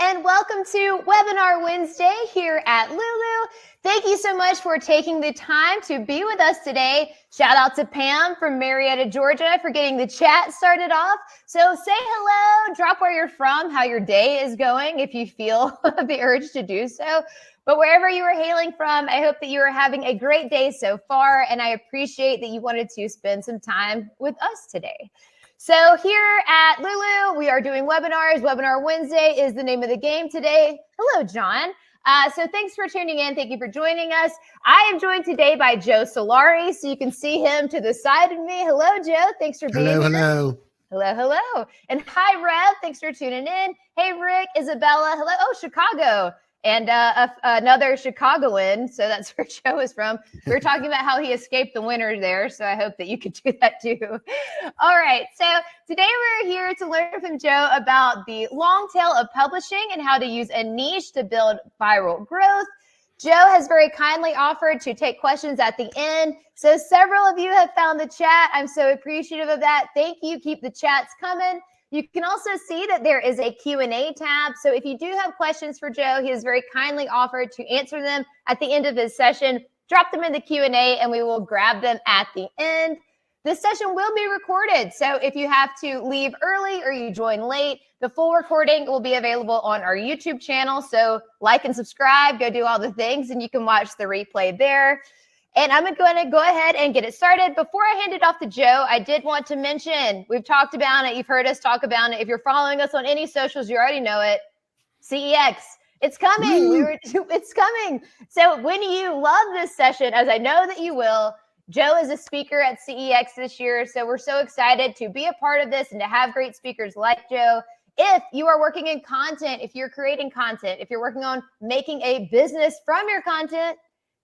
and welcome to Webinar Wednesday here at Lulu. Thank you so much for taking the time to be with us today. Shout out to Pam from Marietta, Georgia for getting the chat started off. So say hello, drop where you're from, how your day is going if you feel the urge to do so. But wherever you are hailing from, I hope that you are having a great day so far, and I appreciate that you wanted to spend some time with us today. So here at Lulu, we are doing webinars. Webinar Wednesday is the name of the game today. Hello, John. So thanks for tuning in. Thank you for joining us. I am joined today by Joe Solari, so you can see him to the side of me. Hello, Joe. Thanks for being here. Hello. Hello. And hi, Rev. Thanks for tuning in. Hey, Rick, Isabella. Hello. Oh, Chicago. And another Chicagoan, so that's where Joe is from. We were talking about how he escaped the winter there, so I hope that you could do that too. All right, so today we're here to learn from Joe about the long tail of publishing and how to use a niche to build viral growth. Joe has very kindly offered to take questions at the end, so several of you have found the chat. I'm so appreciative of that. Thank you. Keep the chats coming. You can also see that there is a Q&A tab. So if you do have questions for Joe, he has very kindly offered to answer them at the end of his session. Drop them in the Q&A and we will grab them at the end. This session will be recorded. So if you have to leave early or you join late, the full recording will be available on our YouTube channel. So like and subscribe, go do all the things, and you can watch the replay there. And I'm going to go ahead and get it started. Before I hand it off to Joe, I did want to mention, we've talked about it. You've heard us talk about it. If you're following us on any socials, you already know it. CEX, it's coming. It's coming. So when you love this session, as I know that you will, Joe is a speaker at CEX this year. So we're so excited to be a part of this and to have great speakers like Joe. If you are working in content, if you're creating content, if you're working on making a business from your content,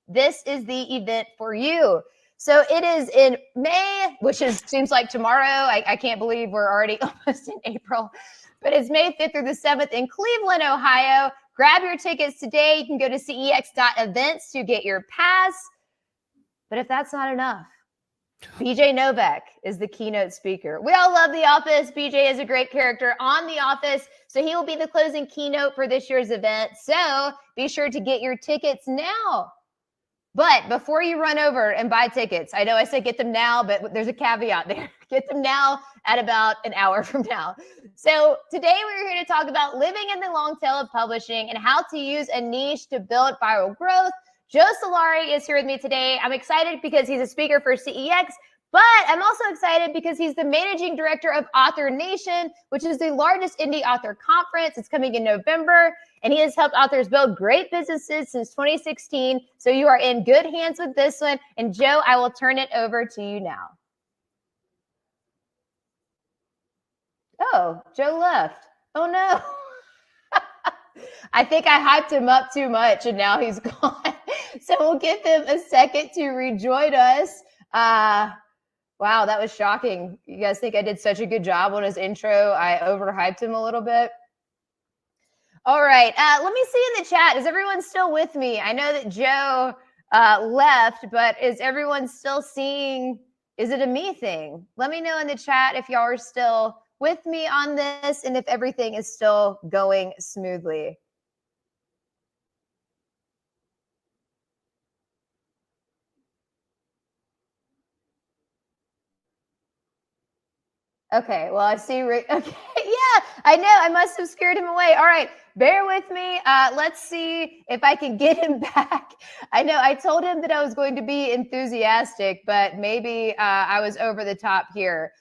this is the event for you. So it is in May, which seems like tomorrow. I can't believe we're already almost in April, but it's May 5th through the 7th in Cleveland, Ohio. Grab your tickets today. You can go to cex.events to get your pass. But if that's not enough, BJ Novak is the keynote speaker. We all love The Office. BJ is a great character on The Office, so he will be the closing keynote for this year's event. So be sure to get your tickets now. But before you run over and buy tickets, I know I said get them now, but there's a caveat there. Get them now at about an hour from now. So today we're here to talk about living in the long tail of publishing and how to use a niche to build viral growth. Joe Solari is here with me today. I'm excited because he's a speaker for CEX, but I'm also excited because he's the managing director of Author Nation, which is the largest indie author conference. It's coming in November, and he has helped authors build great businesses since 2016. So you are in good hands with this one. And Joe, I will turn it over to you now. Oh, Joe left. Oh no. I think I hyped him up too much and now he's gone. So we'll give him a second to rejoin us. Wow, that was shocking. You guys think I did such a good job on his intro? I overhyped him a little bit. All right, let me see in the chat. Is everyone still with me? I know that Joe left, but is everyone still seeing? Is it a me thing? Let me know in the chat if y'all are still with me on this and if everything is still going smoothly. Okay, well, I see Rick. Okay, yeah, I know. I must have scared him away. All right, bear with me. Let's see if I can get him back. I know I told him that I was going to be enthusiastic, but maybe I was over the top here.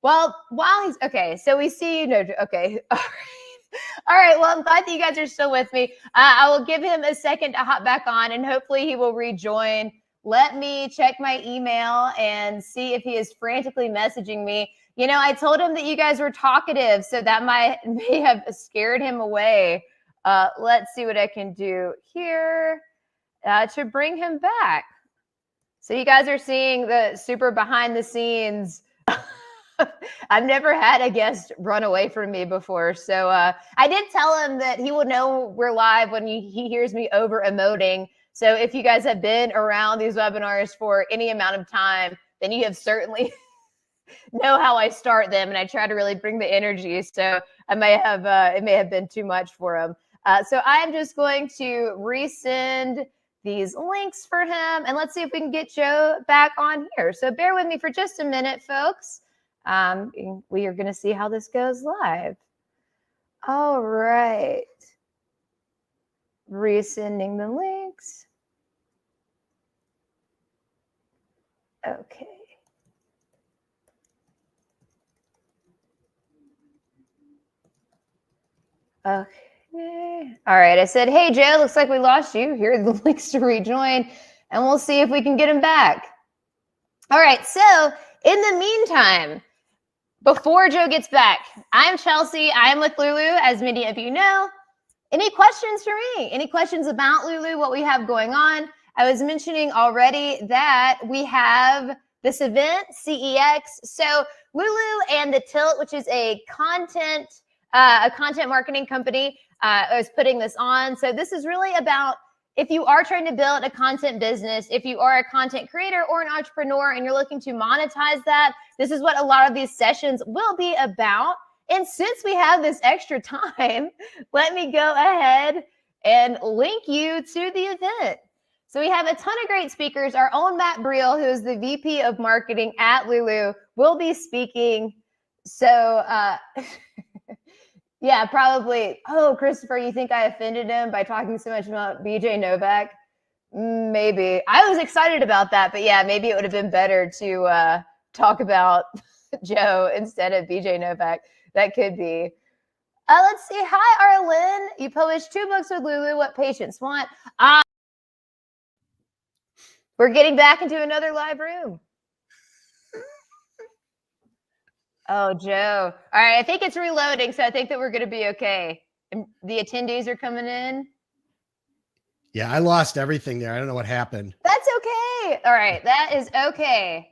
Well, while he's, okay, so we see you. No, okay, all right. All right, well, I'm glad that you guys are still with me. I will give him a second to hop back on, and hopefully he will rejoin. Let me check my email and see if he is frantically messaging me. You know, I told him that you guys were talkative, so that may have scared him away. Let's see what I can do here to bring him back. So you guys are seeing the super behind the scenes. I've never had a guest run away from me before. So I did tell him that he will know we're live when he hears me over emoting. So if you guys have been around these webinars for any amount of time, then you have certainly know how I start them, and I try to really bring the energy. So I may have it may have been too much for him. So I'm just going to resend these links for him, and let's see if we can get Joe back on here. So bear with me for just a minute, folks. We are going to see how this goes live. All right. Resending the links. Okay. Okay. All right. I said, hey, Joe, looks like we lost you. Here are the links to rejoin, and we'll see if we can get him back. All right. So in the meantime, before Joe gets back, I'm Chelsea. I'm with Lulu, as many of you know. Any questions for me? Any questions about Lulu, what we have going on? I was mentioning already that we have this event, CEX. So Lulu and The Tilt, which is a content marketing company, is putting this on. So this is really about if you are trying to build a content business, if you are a content creator or an entrepreneur and you're looking to monetize that, this is what a lot of these sessions will be about. And since we have this extra time, let me go ahead and link you to the event. So we have a ton of great speakers. Our own Matt Briel, who is the VP of marketing at Lulu, will be speaking. So yeah, probably. Oh, Christopher, you think I offended him by talking so much about BJ Novak? Maybe. I was excited about that, but yeah, maybe it would have been better to talk about Joe instead of BJ Novak. That could be. Let's see. Hi, Arlen. You published 2 books with Lulu. What patients want? We're getting back into another live room. Oh, Joe. All right. I think it's reloading, so I think that we're going to be okay. And the attendees are coming in. Yeah, I lost everything there. I don't know what happened. That's okay. All right. That is okay.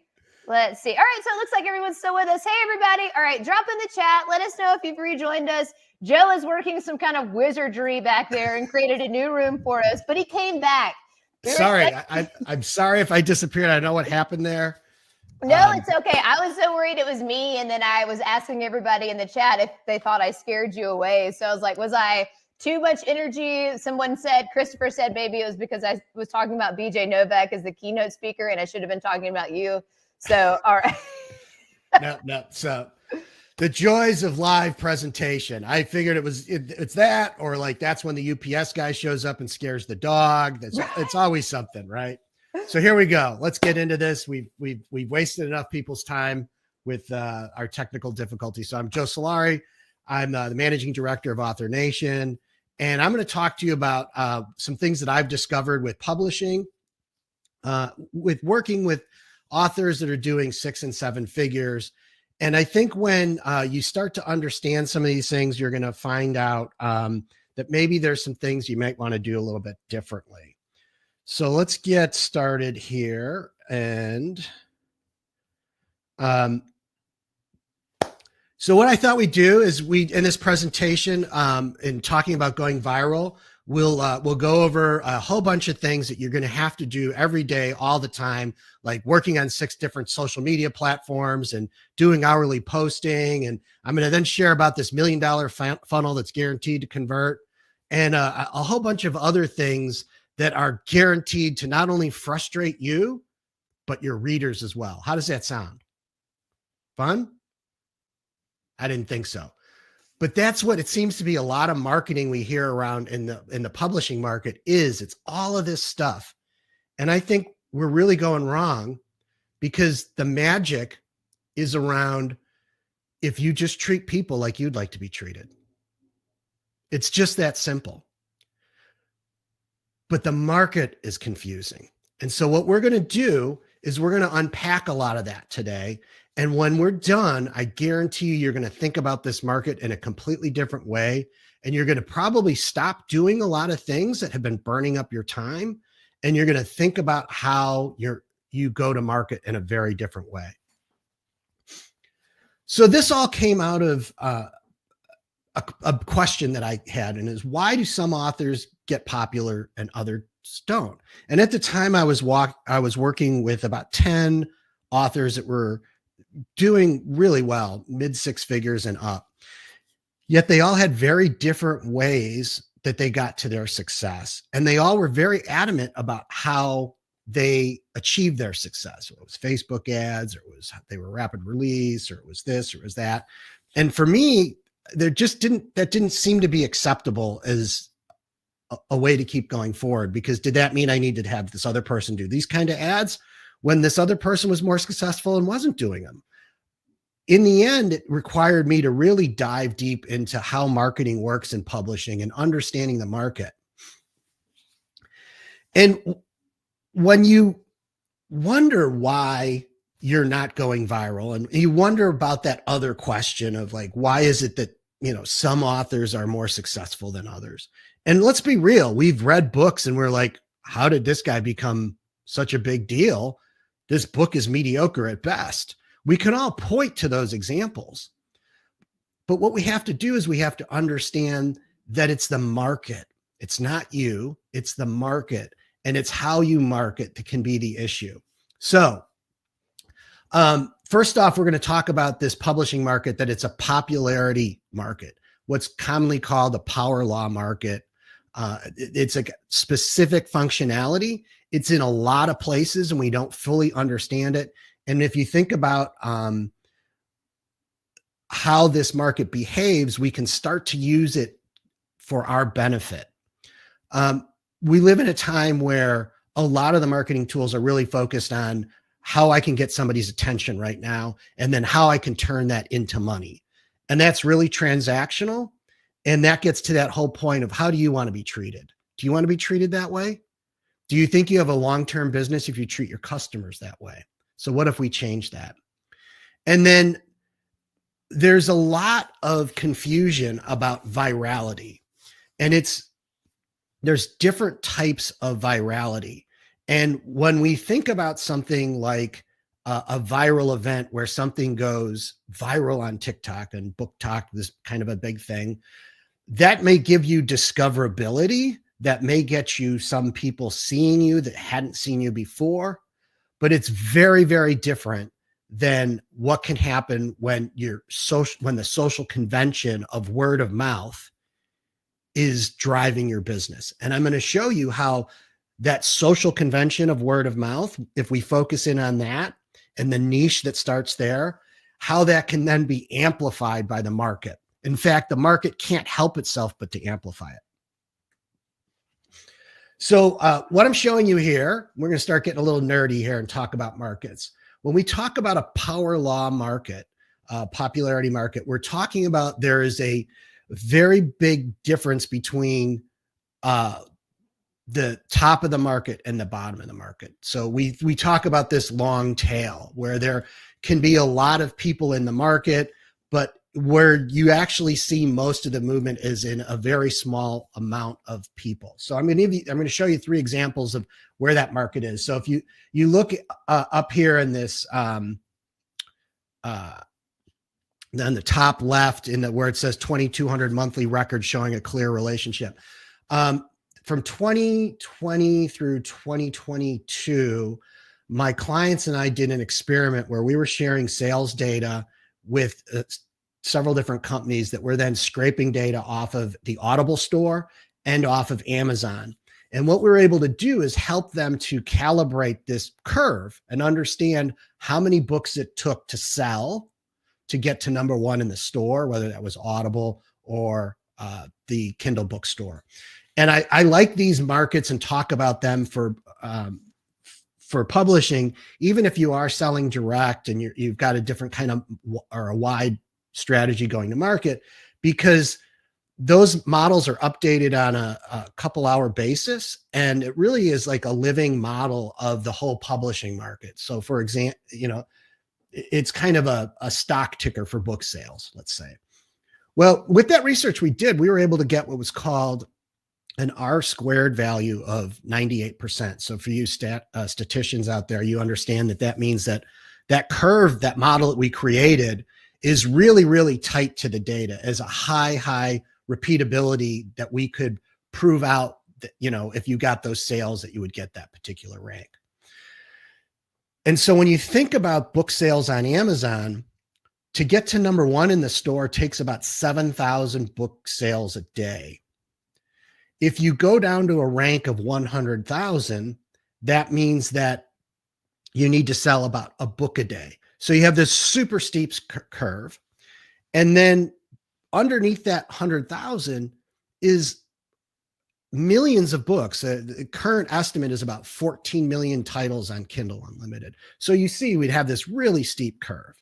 Let's see. All right. So it looks like everyone's still with us. Hey, everybody. All right. Drop in the chat. Let us know if you've rejoined us. Joe is working some kind of wizardry back there and created a new room for us, but he came back. Sorry. I'm sorry if I disappeared. I know what happened there. No, it's okay. I was so worried it was me. And then I was asking everybody in the chat if they thought I scared you away. So I was like, was I too much energy? Someone said, Christopher said maybe it was because I was talking about BJ Novak as the keynote speaker and I should have been talking about you. So, all right. No. So the joys of live presentation. I figured it's that, or like that's when the UPS guy shows up and scares the dog. It's always something, right? So here we go. Let's get into this. We've wasted enough people's time with our technical difficulties. So I'm Joe Solari. I'm the managing director of Author Nation, and I'm going to talk to you about some things that I've discovered with publishing, with working with authors that are doing 6 and 7 figures. And I think when you start to understand some of these things, you're going to find out that maybe there's some things you might want to do a little bit differently. So let's get started here. And so what I thought we'd do is in this presentation, in talking about going viral, we'll go over a whole bunch of things that you're going to have to do every day, all the time, like working on 6 different social media platforms and doing hourly posting. And I'm going to then share about this $1 million funnel that's guaranteed to convert, and a whole bunch of other things that are guaranteed to not only frustrate you, but your readers as well. How does that sound? Fun? I didn't think so. But that's what it seems to be. A lot of marketing we hear around in the publishing market is it's all of this stuff. And I think we're really going wrong, because the magic is around if you just treat people like you'd like to be treated. It's just that simple. But the market is confusing. And so what we're going to do is we're going to unpack a lot of that today. And when we're done, I guarantee you're going to think about this market in a completely different way. And you're going to probably stop doing a lot of things that have been burning up your time. And you're going to think about how you go to market in a very different way. So this all came out of a question that I had, and is, why do some authors get popular and others don't? And at the time I was working with about 10 authors that were doing really well, mid six figures and up. Yet they all had very different ways that they got to their success. And they all were very adamant about how they achieved their success. It was Facebook ads, or it was they were rapid release, or it was this, or it was that. And for me, that didn't seem to be acceptable as a way to keep going forward, because did that mean I needed to have this other person do these kind of ads when this other person was more successful and wasn't doing them? In the end, it required me to really dive deep into how marketing works in publishing and understanding the market. And when you wonder why you're not going viral, and you wonder about that other question of like, why is it that, some authors are more successful than others? And let's be real, we've read books and we're like, how did this guy become such a big deal? This book is mediocre at best. We can all point to those examples. But what we have to do is we have to understand that it's the market. It's not you, it's the market. And it's how you market that can be the issue. So first off, we're going to talk about this publishing market, that it's a popularity market, what's commonly called a power law market. It's a specific functionality. It's in a lot of places and we don't fully understand it. And if you think about how this market behaves, we can start to use it for our benefit. We live in a time where a lot of the marketing tools are really focused on how I can get somebody's attention right now, and then how I can turn that into money. And that's really transactional. And that gets to that whole point of, how do you want to be treated? Do you want to be treated that way? Do you think you have a long-term business if you treat your customers that way? So what if we change that? And then there's a lot of confusion about virality, and there's different types of virality. And when we think about something like a viral event where something goes viral on TikTok, and BookTok is kind of a big thing, that may give you discoverability, that may get you some people seeing you that hadn't seen you before. But it's very, very different than what can happen when the social convention of word of mouth is driving your business. And I'm going to show you how that social convention of word of mouth, if we focus in on that and the niche that starts there, how that can then be amplified by the market. In fact, the market can't help itself but to amplify it. So what I'm showing you here, we're going to start getting a little nerdy here and talk about markets. When we talk about a power law market, popularity market, we're talking about there is a very big difference between the top of the market and the bottom of the market. So we talk about this long tail where there can be a lot of people in the market, but where you actually see most of the movement is in a very small amount of people. So I'm going to show you 3 examples of where that market is. So if you look up here in this, on the top left, where it says 2,200 monthly records showing a clear relationship. From 2020 through 2022, my clients and I did an experiment where we were sharing sales data with several different companies that were then scraping data off of the Audible store and off of Amazon. And what we were able to do is help them to calibrate this curve and understand how many books it took to sell to get to number 1 in the store, whether that was Audible or the Kindle bookstore. And I like these markets and talk about them for publishing, even if you are selling direct and you've got a different kind of, or a wide strategy going to market, because those models are updated on a couple hour basis. And it really is like a living model of the whole publishing market. So for example, it's kind of a stock ticker for book sales, let's say. Well, with that research we did, we were able to get what was called an R-squared value of 98%. So for you statisticians out there, you understand that means that curve, that model that we created, is really, really tight to the data, as a high repeatability that we could prove out that, if you got those sales, that you would get that particular rank. And so when you think about book sales on Amazon, to get to number one in the store takes about 7,000 book sales a day. If you go down to a rank of 100,000, that means that you need to sell about a book a day. So you have this super steep curve. And then underneath that 100,000 is millions of books. The current estimate is about 14 million titles on Kindle Unlimited. So you see, we'd have this really steep curve.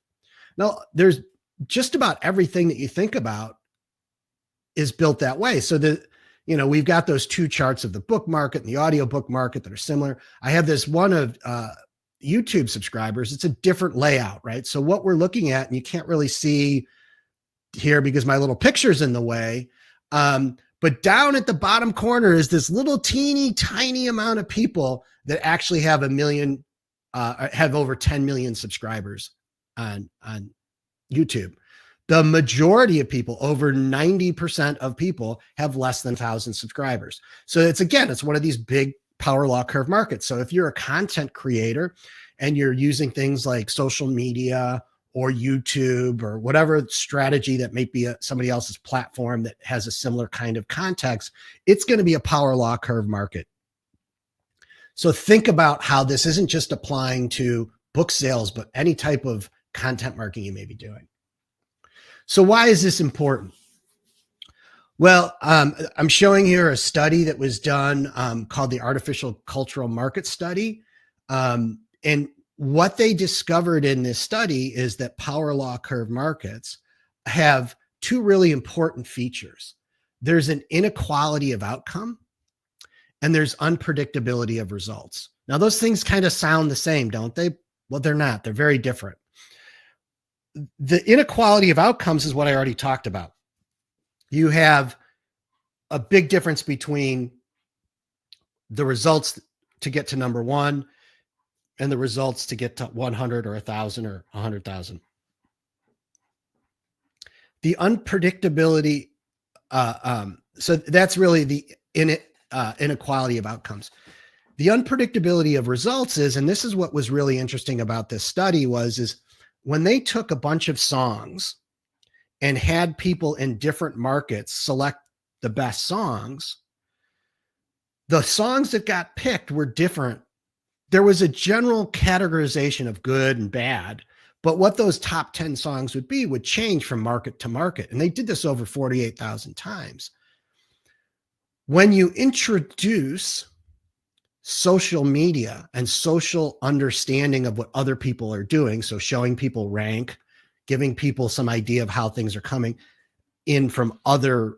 Now, there's just about everything that you think about is built that way. So we've got those two charts of the book market and the audiobook market that are similar. I have this one of YouTube subscribers. It's a different layout, right? So what we're looking at, and you can't really see here because my little picture's in the way, but down at the bottom corner is this little teeny tiny amount of people that actually have have over 10 million subscribers on YouTube. The majority of people, over 90% of people, have less than 1,000 subscribers. So it's one of these big power law curve markets. So if you're a content creator and you're using things like social media or YouTube or whatever strategy that may be somebody else's platform that has a similar kind of context, it's going to be a power law curve market. So think about how this isn't just applying to book sales, but any type of content marketing you may be doing. So why is this important? Well, I'm showing here a study that was done called the Artificial Cultural Market Study. And what they discovered in this study is that power law curve markets have two really important features. There's an inequality of outcome and there's unpredictability of results. Now, those things kind of sound the same, don't they? Well, they're not. They're very different. The inequality of outcomes is what I already talked about. You have a big difference between the results to get to number one and the results to get to 100 or 1,000 or 100,000. The unpredictability, so that's really the inequality of outcomes. The unpredictability of results is, and this is what was really interesting about this study is when they took a bunch of songs and had people in different markets select the best songs, the songs that got picked were different. There was a general categorization of good and bad, but what those top 10 songs would be would change from market to market. And they did this over 48,000 times. When you introduce social media and social understanding of what other people are doing, so showing people rank, giving people some idea of how things are coming in from other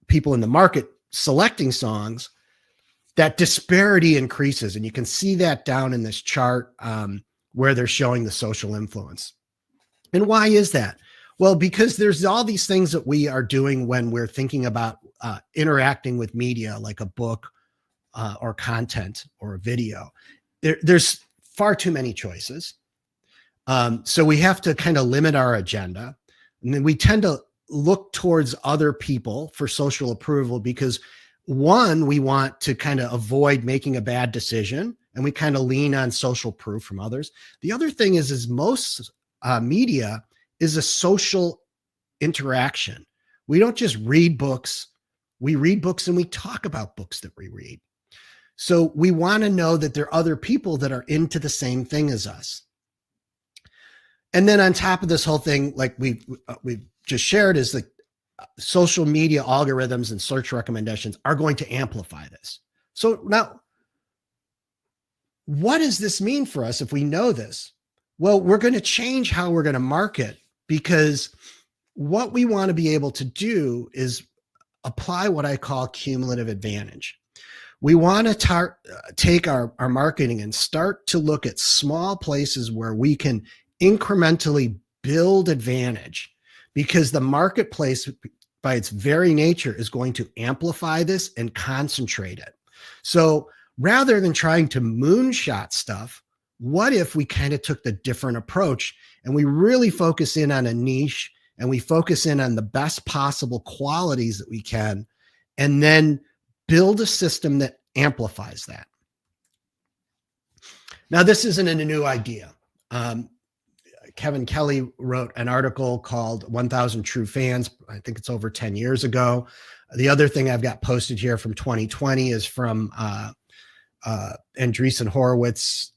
people in the market selecting songs, that disparity increases. And you can see that down in this chart where they're showing the social influence. And why is that? Well, because there's all these things that we are doing when we're thinking about interacting with media, like a book or content or a video. There's far too many choices. So we have to kind of limit our agenda. And then we tend to look towards other people for social approval because one, we want to kind of avoid making a bad decision and we kind of lean on social proof from others. The other thing is most media is a social interaction. We don't just read books. We read books and we talk about books that we read. So we want to know that there are other people that are into the same thing as us. And then on top of this whole thing, like we've just shared, is the social media algorithms and search recommendations are going to amplify this. So now, what does this mean for us if we know this? Well, we're going to change how we're going to market, because what we want to be able to do is apply what I call cumulative advantage. We want to take our marketing and start to look at small places where we can incrementally build advantage, because the marketplace by its very nature is going to amplify this and concentrate it. So rather than trying to moonshot stuff, what if we kind of took the different approach and we really focus in on a niche and we focus in on the best possible qualities that we can, and then build a system that amplifies that. Now, this isn't a new idea. Kevin Kelly wrote an article called 1,000 True Fans. I think it's over 10 years ago. The other thing I've got posted here from 2020 is from Andreessen Horowitz.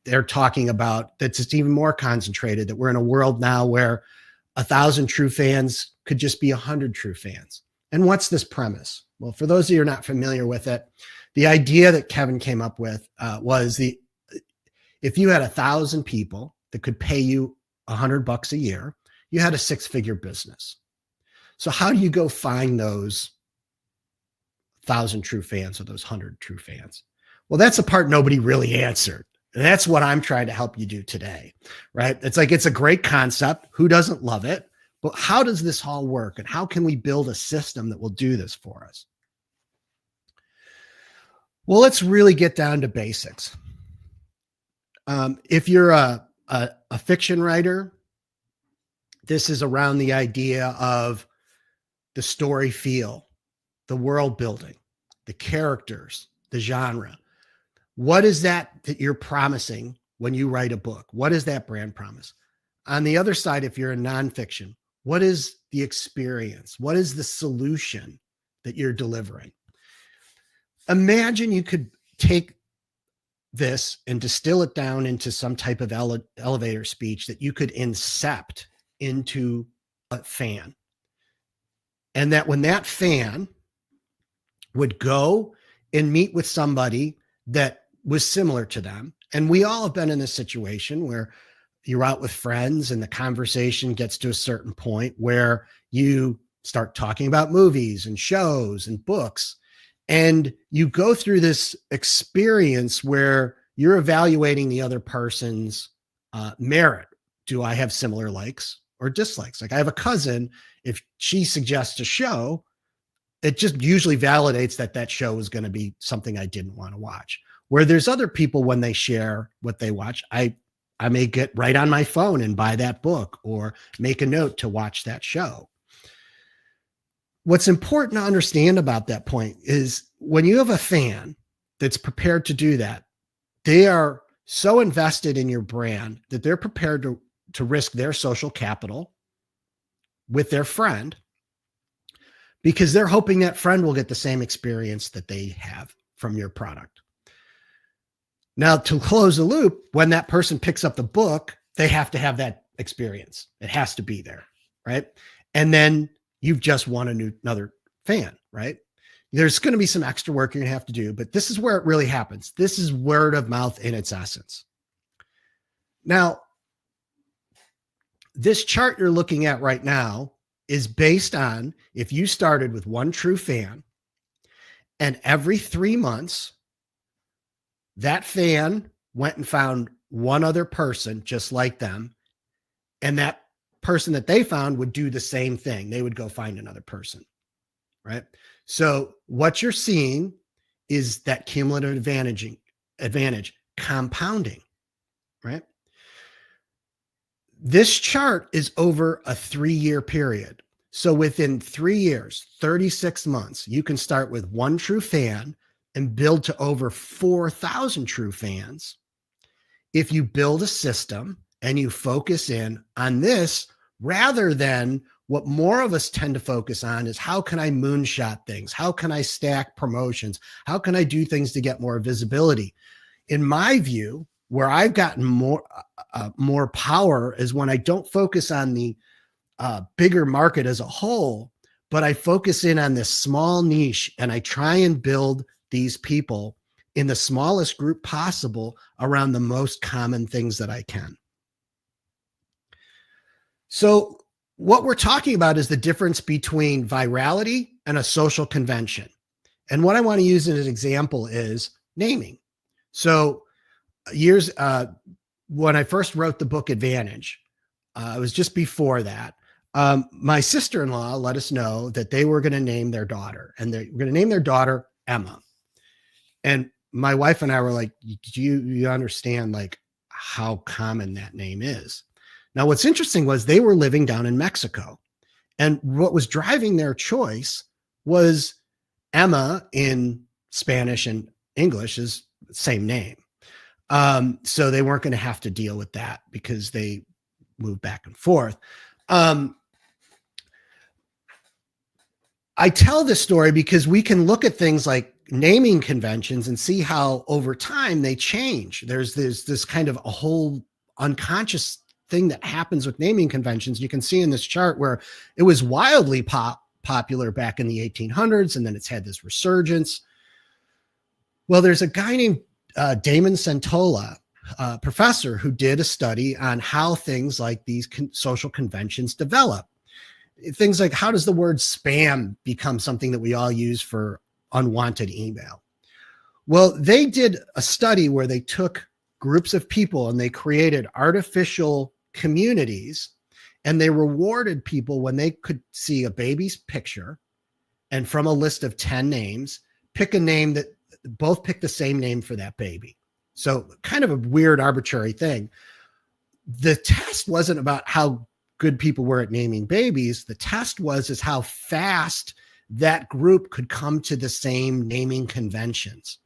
They're talking about that's just even more concentrated, that we're in a world now where 1,000 true fans could just be 100 true fans. And what's this premise? Well, for those of you who are not familiar with it, the idea that Kevin came up with was if you had 1,000 people that could pay you $100 a year, you had a 6-figure business. So how do you go find those 1,000 true fans or those 100 true fans? Well, that's the part nobody really answered. And that's what I'm trying to help you do today, right? It's like, it's a great concept. Who doesn't love it? But how does this all work? And how can we build a system that will do this for us? Well, let's really get down to basics. If you're a fiction writer, this is around the idea of the story feel, the world building, the characters, the genre. What is that you're promising when you write a book? What is that brand promise? On the other side, if you're in nonfiction, what is the experience? What is the solution that you're delivering? Imagine you could take this and distill it down into some type of elevator speech that you could incept into a fan. And that when that fan would go and meet with somebody that was similar to them, and we all have been in this situation where you're out with friends and the conversation gets to a certain point where you start talking about movies and shows and books, and you go through this experience where you're evaluating the other person's merit. Do I have similar likes or dislikes? Like, I have a cousin, if she suggests a show, it just usually validates that that show is going to be something I didn't want to watch. Where there's other people, when they share what they watch, I may get right on my phone and buy that book or make a note to watch that show. What's important to understand about that point is when you have a fan that's prepared to do that, they are so invested in your brand that they're prepared to risk their social capital with their friend, because they're hoping that friend will get the same experience that they have from your product. Now, to close the loop, when that person picks up the book, they have to have that experience. It has to be there, right? And then you've just won another fan, right? There's going to be some extra work you're going to have to do, but this is where it really happens. This is word of mouth in its essence. Now, this chart you're looking at right now is based on if you started with one true fan, and every 3 months, that fan went and found one other person just like them, and that person that they found would do the same thing. They would go find another person, right? So what you're seeing is that cumulative advantage compounding, right? This chart is over a 3-year period. So within 3 years, 36 months, you can start with one true fan and build to over 4,000 true fans if you build a system and you focus in on this, rather than what more of us tend to focus on is how can I moonshot things? How can I stack promotions? How can I do things to get more visibility? In my view, where I've gotten more power is when I don't focus on the bigger market as a whole, but I focus in on this small niche and I try and build these people in the smallest group possible around the most common things that I can. So what we're talking about is the difference between virality and a social convention. And what I want to use as an example is naming. So when I first wrote the book Advantage, it was just before that. My sister-in-law let us know that they were going to name their daughter, and they were going to name their daughter Emma. And my wife and I were like, do you understand like how common that name is? Now, what's interesting was they were living down in Mexico, and what was driving their choice was Emma in Spanish and English is the same name. So they weren't going to have to deal with that because they moved back and forth. I tell this story because we can look at things like naming conventions and see how over time they change. There's this kind of a whole unconscious thing that happens with naming conventions. You can see in this chart where it was wildly popular back in the 1800s, and then it's had this resurgence. Well, there's a guy named Damon Centola, professor, who did a study on how things like these social conventions develop. Things like, how does the word spam become something that we all use for unwanted email? Well, they did a study where they took groups of people and they created artificial communities, and they rewarded people when they could see a baby's picture and from a list of 10 names, pick a name that both pick the same name for that baby. So kind of a weird, arbitrary thing. The test wasn't about how good people were at naming babies. The test is how fast that group could come to the same naming conventions.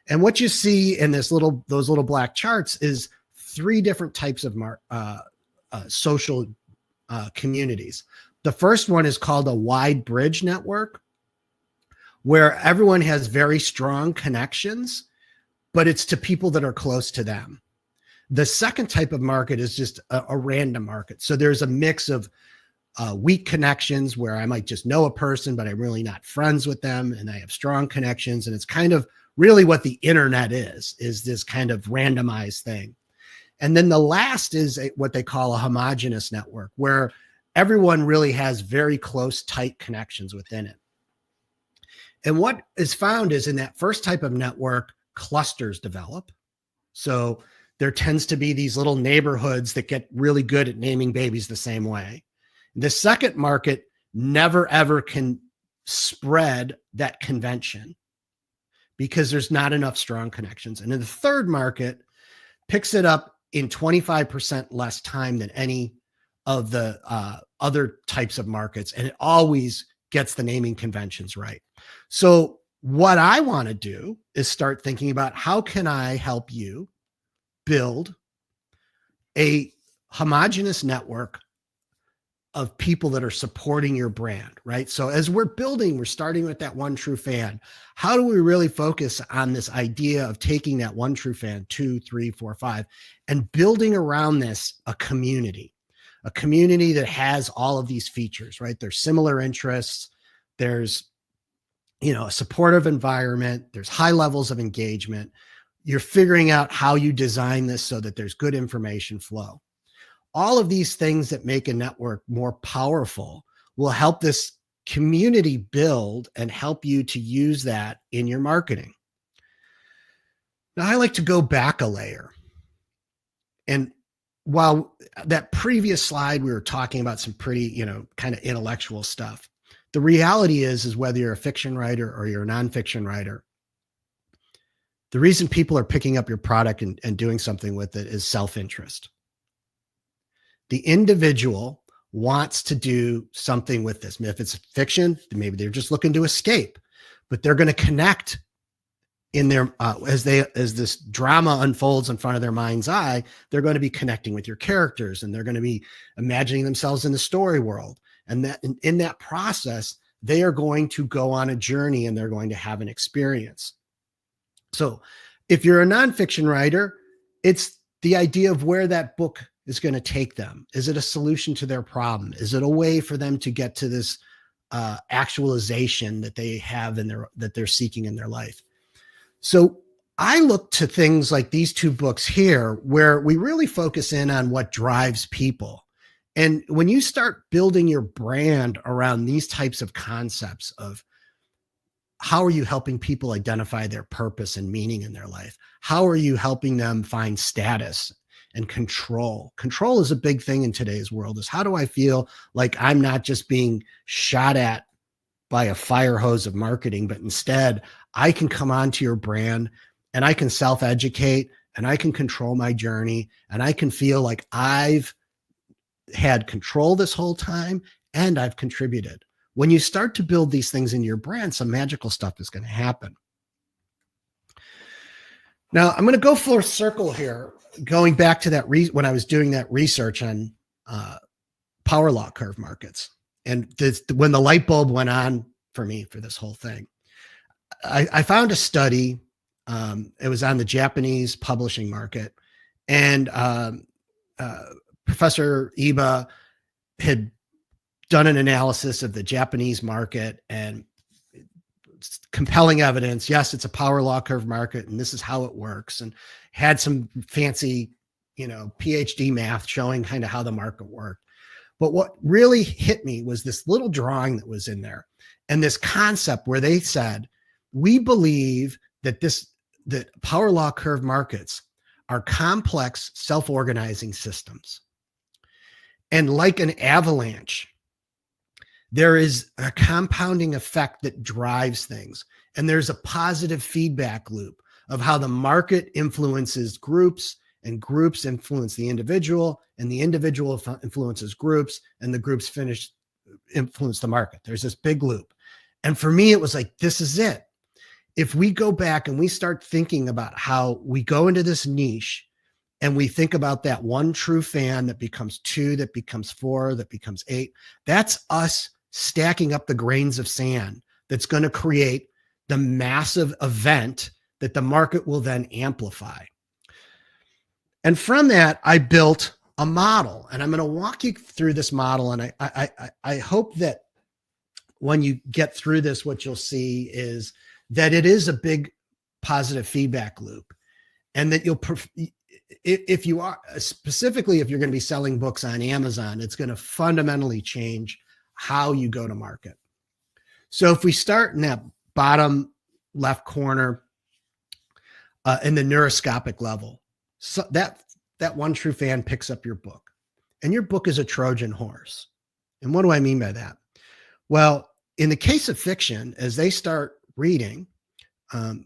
And what you see in those little black charts is 3 different types of social communities. The first one is called a wide bridge network, where everyone has very strong connections, but it's to people that are close to them. The second type of market is just a random market. So there's a mix of weak connections where I might just know a person, but I'm really not friends with them, and I have strong connections. And it's kind of really what the internet is this kind of randomized thing. And then the last is what they call a homogeneous network, where everyone really has very close, tight connections within it. And what is found is in that first type of network, clusters develop. So there tends to be these little neighborhoods that get really good at naming babies the same way. The second market never, ever can spread that convention because there's not enough strong connections. And then the third market picks it up in 25% less time than any of the other types of markets. And it always gets the naming conventions right. So what I want to do is start thinking about, how can I help you build a homogeneous network of people that are supporting your brand, right? So as we're starting with that one true fan. How do we really focus on this idea of taking that one true fan, 2, 3, 4, 5, and building around this a community that has all of these features, right? There's similar interests. There's, a supportive environment. There's high levels of engagement. You're figuring out how you design this so that there's good information flow. All of these things that make a network more powerful will help this community build and help you to use that in your marketing. Now, I like to go back a layer. And while that previous slide, we were talking about some pretty, kind of intellectual stuff. The reality is whether you're a fiction writer or you're a nonfiction writer, the reason people are picking up your product and doing something with it is self-interest. The individual wants to do something with this. If it's fiction, maybe they're just looking to escape, but they're going to connect in their as this drama unfolds in front of their mind's eye. They're going to be connecting with your characters, and they're going to be imagining themselves in the story world. And that in that process, they are going to go on a journey and they're going to have an experience. So if you're a nonfiction writer, it's the idea of where that book is going to take them. Is it a solution to their problem? Is it a way for them to get to this actualization that they have that they're seeking in their life? So I look to things like these 2 books here, where we really focus in on what drives people. And when you start building your brand around these types of concepts of how are you helping people identify their purpose and meaning in their life? How are you helping them find status and control? Control is a big thing in today's world. Is how do I feel like I'm not just being shot at by a fire hose of marketing, but instead I can come onto your brand and I can self-educate and I can control my journey and I can feel like I've had control this whole time and I've contributed. When you start to build these things in your brand, some magical stuff is going to happen. Now I'm going to go full circle here, going back to that when I was doing that research on power law curve markets, and when the light bulb went on for me for this whole thing, I found a study. It was on the Japanese publishing market, and Professor Iba had done an analysis of the Japanese market and compelling evidence. Yes, it's a power law curve market, and this is how it works, and had some fancy, PhD math showing kind of how the market worked. But what really hit me was this little drawing that was in there, and this concept where they said, we believe that that power law curve markets are complex self-organizing systems. And like an avalanche, there is a compounding effect that drives things. And there's a positive feedback loop of how the market influences groups, and groups influence the individual, and the individual influences groups, and the groups influence the market. There's this big loop. And for me, it was like, this is it. If we go back and we start thinking about how we go into this niche, and we think about that one true fan that becomes 2, that becomes 4, that becomes 8, that's us stacking up the grains of sand that's going to create the massive event that the market will then amplify. And from that, I built a model, and I'm going to walk you through this model. And I hope that when you get through this, what you'll see is that it is a big positive feedback loop, and that if you are specifically, if you're going to be selling books on Amazon, it's going to fundamentally change how you go to market. So if we start in that bottom left corner, in the neuroscopic level, so that one true fan picks up your book, and your book is a Trojan horse. And what do I mean by that? Well, in the case of fiction, as they start reading,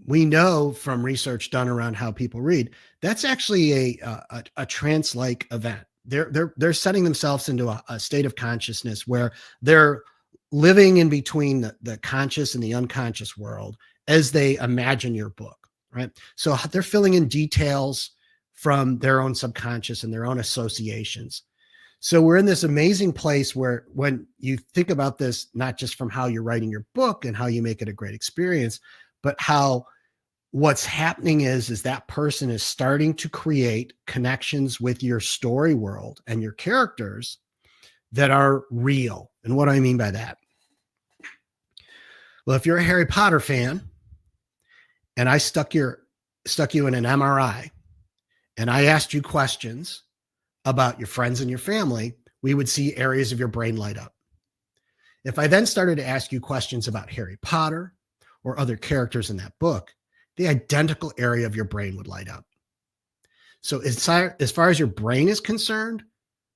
we know from research done around how people read, that's actually a trance-like event. They're setting themselves into a state of consciousness where they're living in between the conscious and the unconscious world as they imagine your book, right? So they're filling in details from their own subconscious and their own associations. So we're in this amazing place where when you think about this, not just from how you're writing your book and how you make it a great experience, but how what's happening is that person is starting to create connections with your story world and your characters that are real. And what do I mean by that? Well, if you're a Harry Potter fan and I stuck you in an MRI and I asked you questions about your friends and your family, we would see areas of your brain light up. If I then started to ask you questions about Harry Potter or other characters in that book, the identical area of your brain would light up. So as far as your brain is concerned,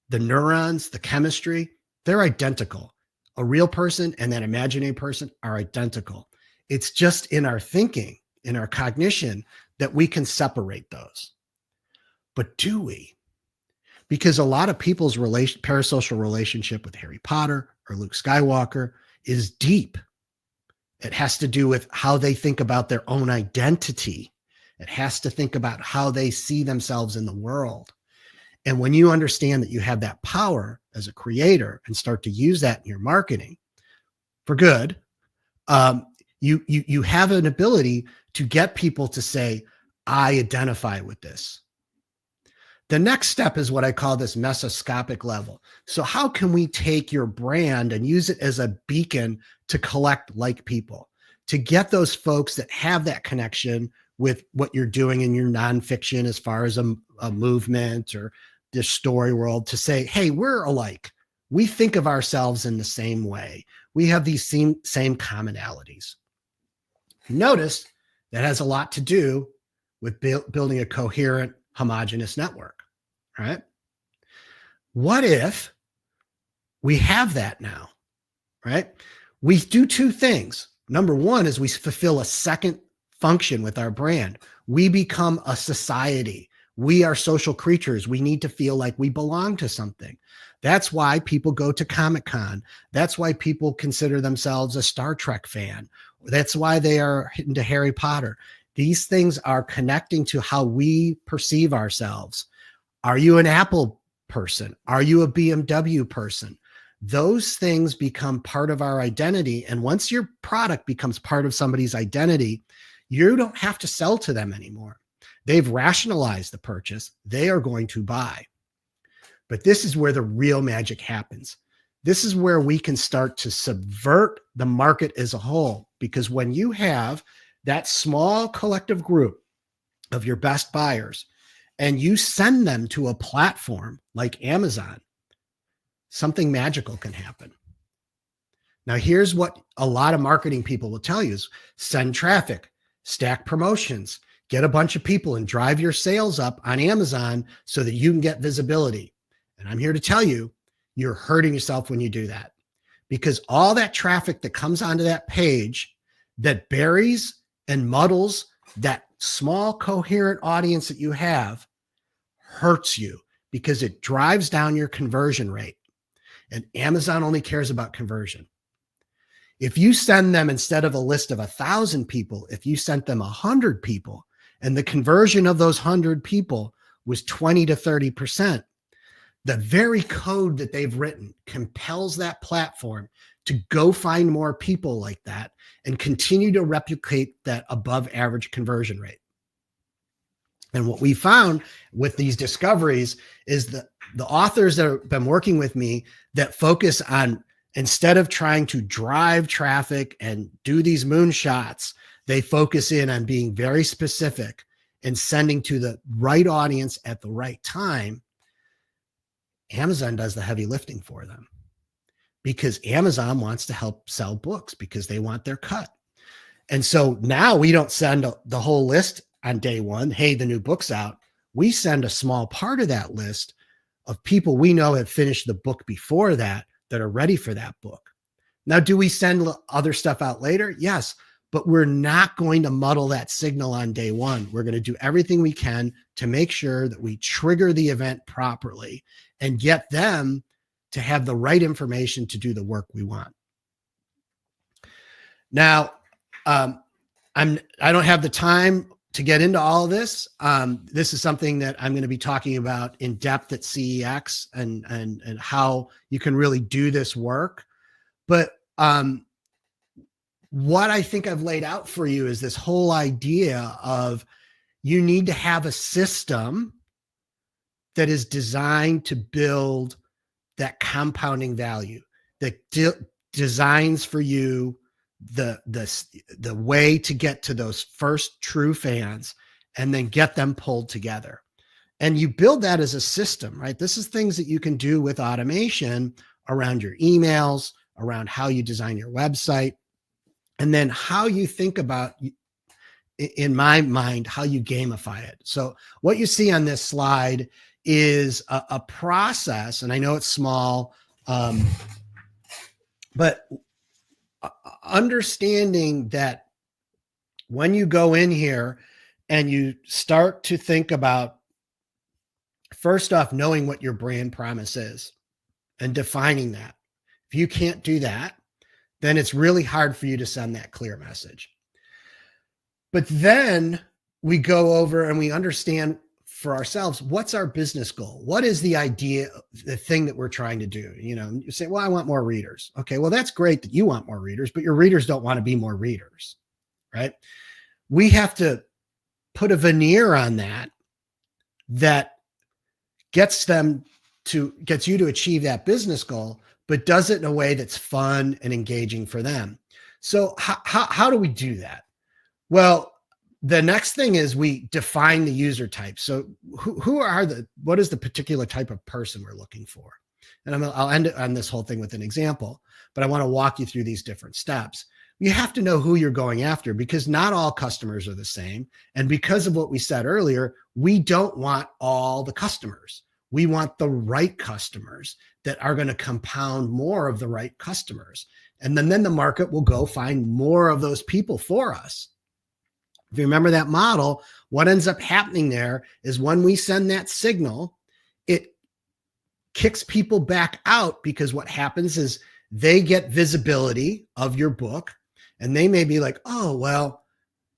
the neurons, the chemistry, they're identical. A real person and that imaginary person are identical. It's just in our thinking, in our cognition, that we can separate those. But do we? Because a lot of people's parasocial relationship with Harry Potter or Luke Skywalker is deep. It has to do with how they think about their own identity. It has to think about how they see themselves in the world. And when you understand that you have that power as a creator and start to use that in your marketing for good, you have an ability to get people to say, I identify with this. The next step is what I call this mesoscopic level. So how can we take your brand and use it as a beacon to collect like people, to get those folks that have that connection with what you're doing in your nonfiction as far as a movement or the story world, to say, hey, we're alike. We think of ourselves in the same way. We have these same commonalities. Notice that has a lot to do with building a coherent, homogeneous network, right? What if we have that now, right? We do two things. Number one is we fulfill a second function with our brand. We become a society. We are social creatures. We need to feel like we belong to something. That's why people go to Comic-Con. That's why people consider themselves a Star Trek fan. That's why they are into Harry Potter. These things are connecting to how we perceive ourselves. Are you an Apple person? Are you a BMW person? Those things become part of our identity. And once your product becomes part of somebody's identity, you don't have to sell to them anymore. They've rationalized the purchase. They are going to buy. But this is where the real magic happens. This is where we can start to subvert the market as a whole. Because when you have that small collective group of your best buyers and you send them to a platform like Amazon, something magical can happen. Now, here's what a lot of marketing people will tell you is send traffic, stack promotions, get a bunch of people and drive your sales up on Amazon so that you can get visibility. And I'm here to tell you, you're hurting yourself when you do that, because all that traffic that comes onto that page that buries and muddles that small coherent audience that you have hurts you because it drives down your conversion rate. And Amazon only cares about conversion. If you send them, instead of a list of 1,000 people, if you sent them 100 people and the conversion of those 100 people was 20 to 30%, the very code that they've written compels that platform to go find more people like that and continue to replicate that above average conversion rate. And what we found with these discoveries is that the authors that have been working with me that focus on, instead of trying to drive traffic and do these moonshots, they focus in on being very specific and sending to the right audience at the right time. Amazon does the heavy lifting for them because Amazon wants to help sell books because they want their cut. And so now we don't send the whole list on day one. Hey, the new book's out. We send a small part of that list of people we know have finished the book before that are ready for that book. Now, do we send other stuff out later? Yes, but we're not going to muddle that signal on day one. We're going to do everything we can to make sure that we trigger the event properly and get them to have the right information to do the work we want. Now, I don't have the time to get into all of this. This is something that I'm going to be talking about in depth at CEX and how you can really do this work. But what I think I've laid out for you is this whole idea of you need to have a system that is designed to build that compounding value, that designs for you the way to get to those first true fans and then get them pulled together. And you build that as a system, right? This is things that you can do with automation around your emails, around how you design your website, and then how you think about, in my mind, how you gamify it. So what you see on this slide is a process, and I know it's small, but understanding that when you go in here and you start to think about, first off, knowing what your brand promise is and defining that. If you can't do that, then it's really hard for you to send that clear message. But then we go over and we understand for ourselves, what's our business goal? What is the idea, the thing that we're trying to do? You know, you say, well, I want more readers. Okay, well, that's great that you want more readers, but your readers don't want to be more readers, right? We have to put a veneer on that gets you to achieve that business goal, but does it in a way that's fun and engaging for them. So how do we do that? Well, the next thing is we define the user type. So what is the particular type of person we're looking for? And I'll end on this whole thing with an example, but I want to walk you through these different steps. You have to know who you're going after because not all customers are the same. And because of what we said earlier, we don't want all the customers. We want the right customers that are going to compound more of the right customers. And then the market will go find more of those people for us. If you remember that model, what ends up happening there is when we send that signal, it kicks people back out because what happens is they get visibility of your book and they may be like, oh, well,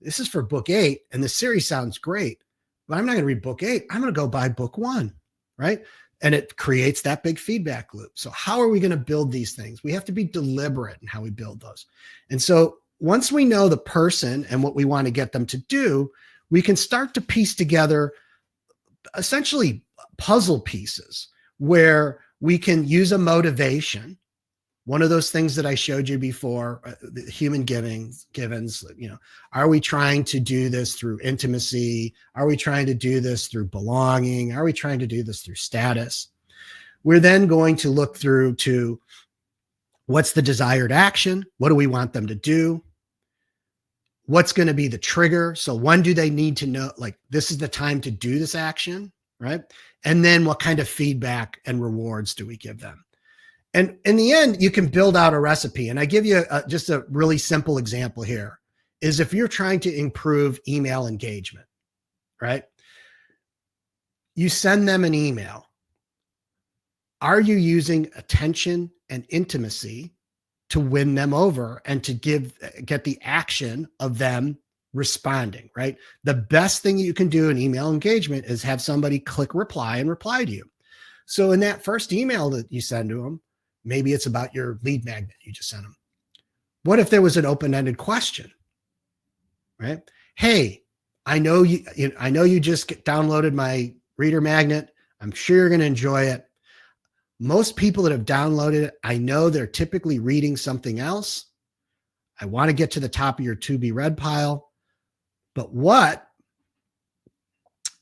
this is for book 8 and the series sounds great, but I'm not going to read book 8. I'm going to go buy book 1, right? And it creates that big feedback loop. So how are we going to build these things? We have to be deliberate in how we build those. And so once we know the person and what we want to get them to do, we can start to piece together essentially puzzle pieces where we can use a motivation. One of those things that I showed you before, the human givens, are we trying to do this through intimacy? Are we trying to do this through belonging? Are we trying to do this through status? We're then going to look through to what's the desired action? What do we want them to do? What's going to be the trigger? So when do they need to know, like, this is the time to do this action, right? And then what kind of feedback and rewards do we give them? And in the end, you can build out a recipe. And I give you just a really simple example here is if you're trying to improve email engagement, right? You send them an email. Are you using attention and intimacy to win them over and to get the action of them responding, right? The best thing you can do in email engagement is have somebody click reply and reply to you. So in that first email that you send to them, maybe it's about your lead magnet you just sent them. What if there was an open-ended question, right? Hey, I know you just downloaded my reader magnet. I'm sure you're going to enjoy it. Most people that have downloaded it, I know they're typically reading something else. I want to get to the top of your to be read pile. But what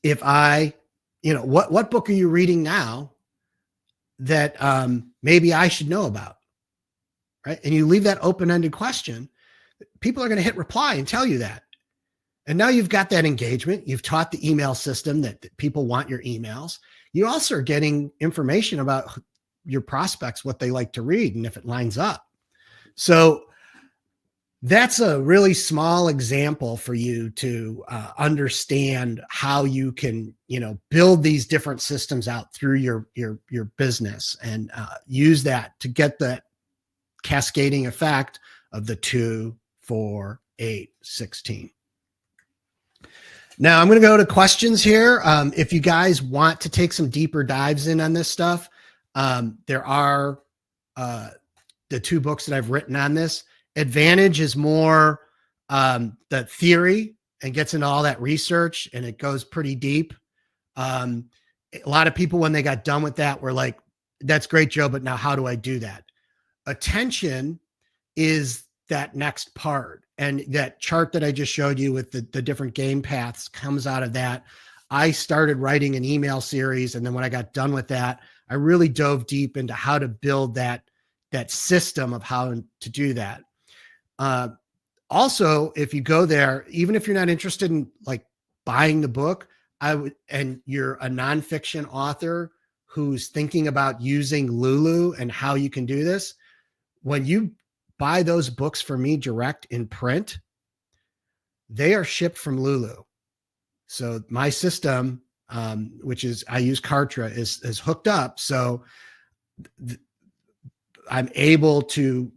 if what book are you reading now that maybe I should know about, right? And you leave that open-ended question, people are going to hit reply and tell you that. And now you've got that engagement. You've taught the email system that people want your emails. You also are getting information about your prospects, what they like to read, and if it lines up. So that's a really small example for you to understand how you can, build these different systems out through your business and use that to get that cascading effect of the 2, 4, 8, 16. Now I'm going to go to questions here. If you guys want to take some deeper dives in on this stuff, there are the 2 books that I've written on this. Advantage is more the theory and gets into all that research, and it goes pretty deep. A lot of people, when they got done with that, were like, that's great, Joe, but now how do I do that? Attention is that next part. And that chart that I just showed you with the different game paths comes out of that. I started writing an email series. And then when I got done with that, I really dove deep into how to build that system of how to do that. Also, if you go there, even if you're not interested in like buying the book, and you're a nonfiction author who's thinking about using Lulu and how you can do this, when you buy those books for me direct in print, they are shipped from Lulu. So my system, which is I use Kartra, is hooked up. So I'm able to,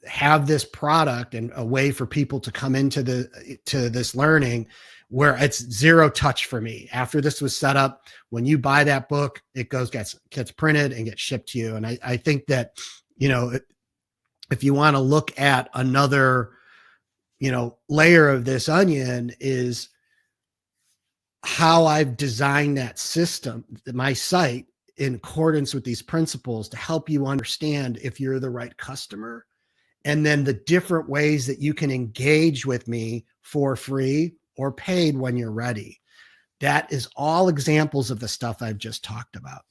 have this product and a way for people to come into this learning where it's zero touch for me. After this was set up, when you buy that book, it gets printed and gets shipped to you. And I think that, if you want to look at another, layer of this onion, is how I've designed that system, my site, in accordance with these principles to help you understand if you're the right customer, and then the different ways that you can engage with me for free or paid when you're ready. That is all examples of the stuff I've just talked about.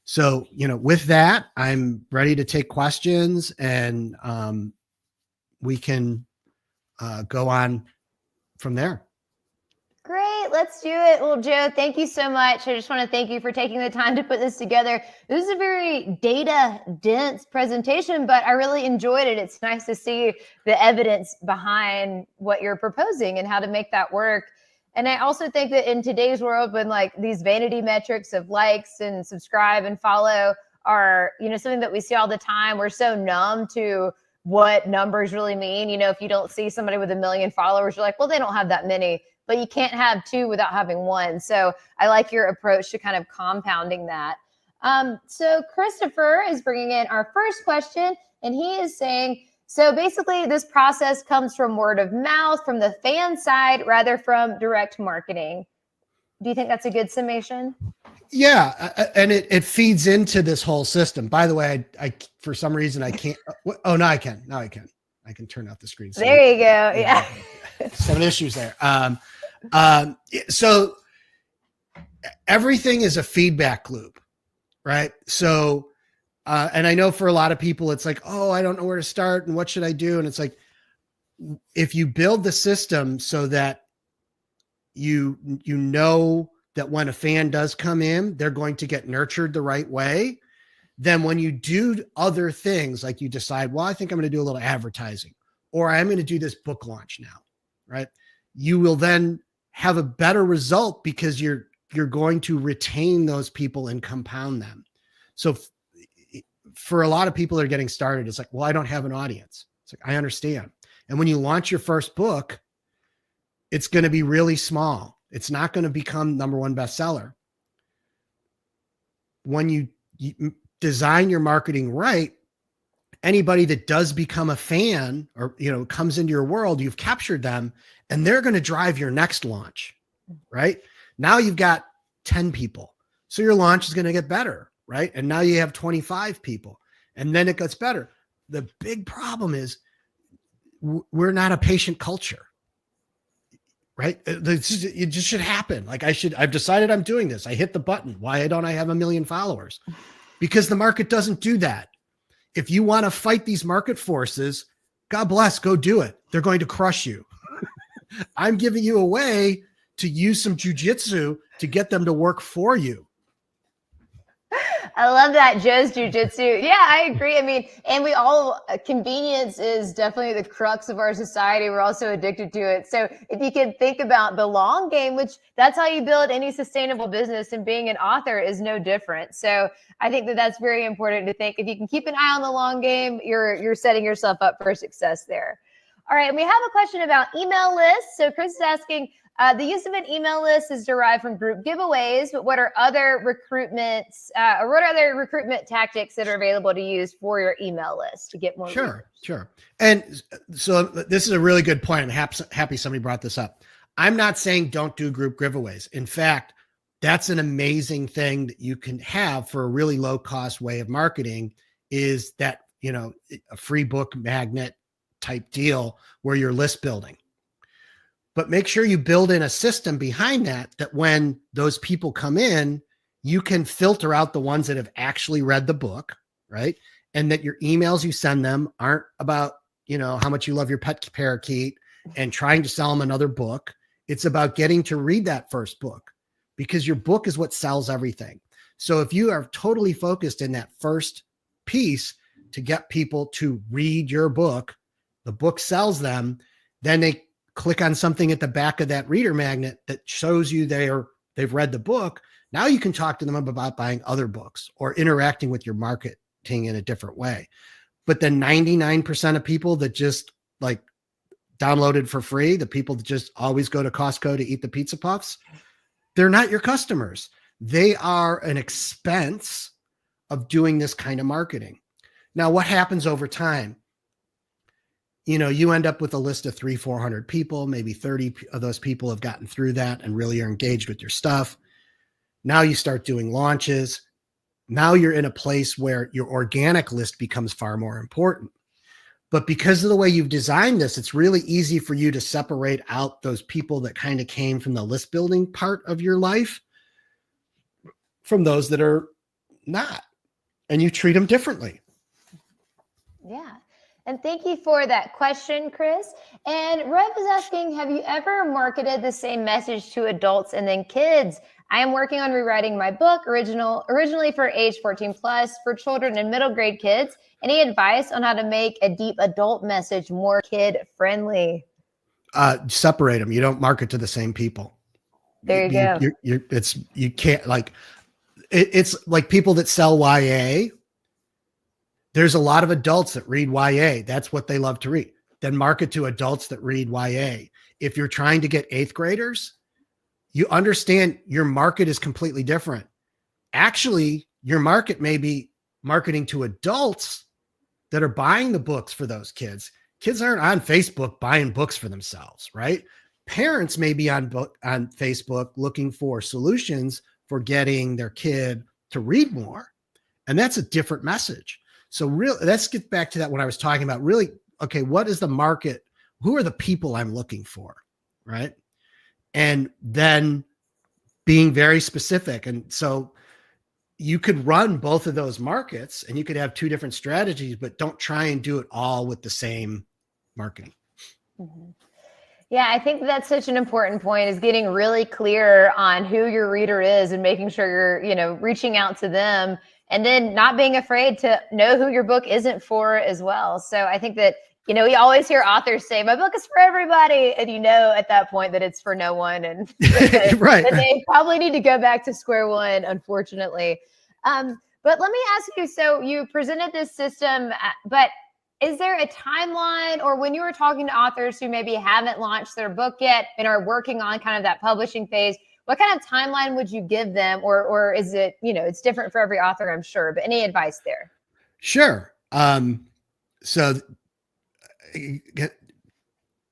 So, with that, I'm ready to take questions, and we can go on from there. Great, let's do it. Well, Joe, thank you so much. I just want to thank you for taking the time to put this together. This is a very data-dense presentation, but I really enjoyed it. It's nice to see the evidence behind what you're proposing and how to make that work. And I also think that in today's world, when like these vanity metrics of likes and subscribe and follow are, something that we see all the time, we're so numb to what numbers really mean. You know, if you don't see somebody with 1 million followers, you're like, well, they don't have that many, but you can't have 2 without having 1. So I like your approach to kind of compounding that. So Christopher is bringing in our first question, and he is saying, so basically this process comes from word of mouth from the fan side rather from direct marketing. Do you think that's a good summation? Yeah, and it feeds into this whole system. By the way, I for some reason I can't. Oh, now I can. Now I can. I can turn off the screen. So there you go. Yeah. Some issues there. So everything is a feedback loop, right? So, and I know for a lot of people, it's like, oh, I don't know where to start and what should I do? And it's like, if you build the system so that you know that when a fan does come in, they're going to get nurtured the right way. Then when you do other things, like you decide, well, I think I'm going to do a little advertising, or I'm going to do this book launch now, right? You will then have a better result because you're going to retain those people and compound them. So for a lot of people that are getting started, it's like, well, I don't have an audience. It's like, I understand. And when you launch your first book, it's going to be really small. It's not going to become #1 bestseller. When you design your marketing right, anybody that does become a fan or, comes into your world, you've captured them and they're going to drive your next launch, right? Now you've got 10 people. So your launch is going to get better, right? And now you have 25 people and then it gets better. The big problem is we're not a patient culture. Right? It just should happen. Like I've decided I'm doing this. I hit the button. Why don't I have 1 million followers? Because the market doesn't do that. If you want to fight these market forces, God bless, go do it. They're going to crush you. I'm giving you a way to use some jujitsu to get them to work for you. I love that, Joe's jujitsu. Yeah, I agree. I mean, and we all, convenience is definitely the crux of our society. We're also addicted to it. So if you can think about the long game, which that's how you build any sustainable business, and being an author is no different. So I think that that's very important to think. If you can keep an eye on the long game, you're setting yourself up for success there. All right, and we have a question about email lists. So Chris is asking, the use of an email list is derived from group giveaways, but what are other recruitment tactics that are available to use for your email list to get more? Sure. And so this is a really good point. I'm happy somebody brought this up. I'm not saying don't do group giveaways. In fact, that's an amazing thing that you can have for a really low cost way of marketing, is that, a free book magnet type deal where you're list building. But make sure you build in a system behind that when those people come in, you can filter out the ones that have actually read the book, right? And that your emails you send them aren't about, how much you love your pet parakeet and trying to sell them another book. It's about getting to read that first book, because your book is what sells everything. So if you are totally focused in that first piece to get people to read your book, the book sells them, then they click on something at the back of that reader magnet that shows you they've read the book. Now you can talk to them about buying other books or interacting with your marketing in a different way. But the 99% of people that just downloaded for free, the people that just always go to Costco to eat the pizza puffs, they're not your customers. They are an expense of doing this kind of marketing. Now, what happens over time? You end up with a list of 300-400 people, maybe 30 of those people have gotten through that and really are engaged with your stuff. Now you start doing launches. Now you're in a place where your organic list becomes far more important. But because of the way you've designed this, it's really easy for you to separate out those people that kind of came from the list building part of your life from those that are not. And you treat them differently. Yeah. And thank you for that question, Chris. And Rev is asking, have you ever marketed the same message to adults and then kids? I am working on rewriting my book, originally for age 14 plus, for children and middle grade kids. Any advice on how to make a deep adult message more kid friendly? Separate them. You don't market to the same people. There you go. You can't, it's like people that sell YA. There's a lot of adults that read YA. That's what they love to read. Then market to adults that read YA. If you're trying to get 8th graders, you understand your market is completely different. Actually, your market may be marketing to adults that are buying the books for those kids. Kids aren't on Facebook buying books for themselves, right? Parents may be on Facebook looking for solutions for getting their kid to read more. And that's a different message. So let's get back to that when I was talking about really, okay, what is the market? Who are the people I'm looking for, right? And then being very specific. And so you could run both of those markets and you could have 2 different strategies, but don't try and do it all with the same marketing. Mm-hmm. Yeah, I think that's such an important point, is getting really clear on who your reader is and making sure you're, reaching out to them, and then not being afraid to know who your book isn't for as well. So I think that, we always hear authors say, my book is for everybody. And at that point that it's for no one. And right. that they probably need to go back to square one, unfortunately. But let me ask you, so you presented this system, but is there a timeline, or when you were talking to authors who maybe haven't launched their book yet and are working on kind of that publishing phase, what kind of timeline would you give them? Or is it, it's different for every author, I'm sure, but any advice there? Sure. So